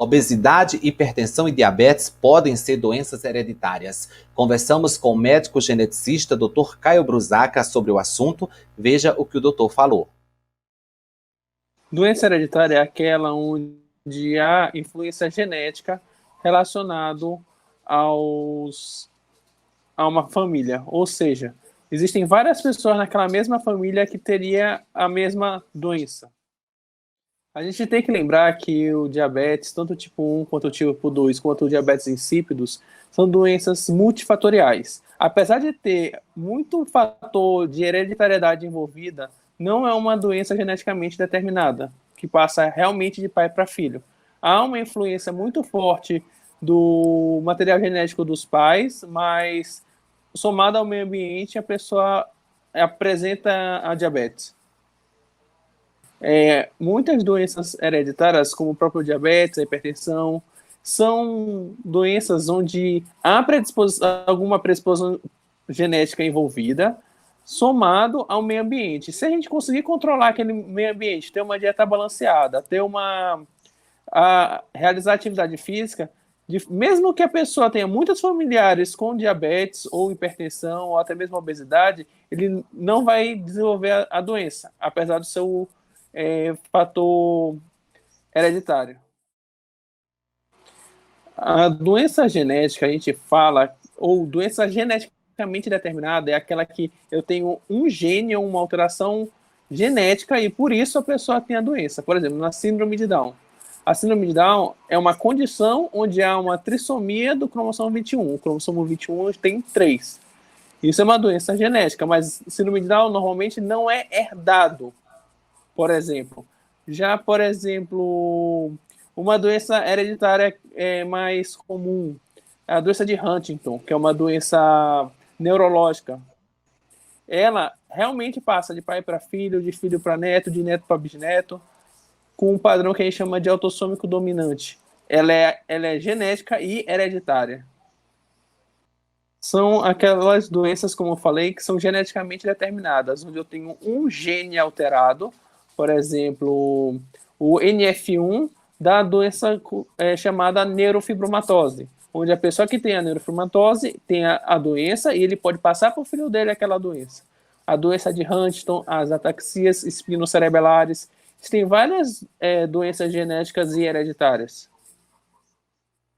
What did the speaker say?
Obesidade, hipertensão e diabetes podem ser doenças hereditárias. Conversamos com o médico geneticista Dr. Caio Brusaca sobre o assunto. Veja o que o doutor falou. Doença hereditária é aquela onde há influência genética relacionado a uma família. Ou seja, existem várias pessoas naquela mesma família que teria a mesma doença. A gente tem que lembrar que o diabetes, tanto o tipo 1 quanto o tipo 2, quanto o diabetes insípidos, são doenças multifatoriais. Apesar de ter muito fator de hereditariedade envolvida, não é uma doença geneticamente determinada, que passa realmente de pai para filho. Há uma influência muito forte do material genético dos pais, mas somado ao meio ambiente, a pessoa apresenta a diabetes. Muitas doenças hereditárias, como o próprio diabetes, a hipertensão, são doenças onde há alguma predisposição genética envolvida, somado ao meio ambiente. Se a gente conseguir controlar aquele meio ambiente, ter uma dieta balanceada, realizar atividade física, mesmo que a pessoa tenha muitos familiares com diabetes ou hipertensão ou até mesmo obesidade, ele não vai desenvolver a doença, apesar do seu fator hereditário. A doença genética, a gente fala, ou doença geneticamente determinada, é aquela que eu tenho um gene ou uma alteração genética e por isso a pessoa tem a doença. Por exemplo, na síndrome de Down. A síndrome de Down é uma condição onde há uma trissomia do cromossomo 21. O cromossomo 21 tem 3. Isso é uma doença genética, mas síndrome de Down normalmente não é herdado, por exemplo. Já, por exemplo, uma doença hereditária mais comum, a doença de Huntington, que é uma doença neurológica. Ela realmente passa de pai para filho, de filho para neto, de neto para bisneto, com um padrão que a gente chama de autossômico dominante. Ela é genética e hereditária. São aquelas doenças, como eu falei, que são geneticamente determinadas, onde eu tenho um gene alterado, por exemplo, o NF1 da doença chamada neurofibromatose, onde a pessoa que tem a neurofibromatose tem a doença e ele pode passar para o filho dele aquela doença. A doença de Huntington, as ataxias espinocerebelares, tem várias doenças genéticas e hereditárias.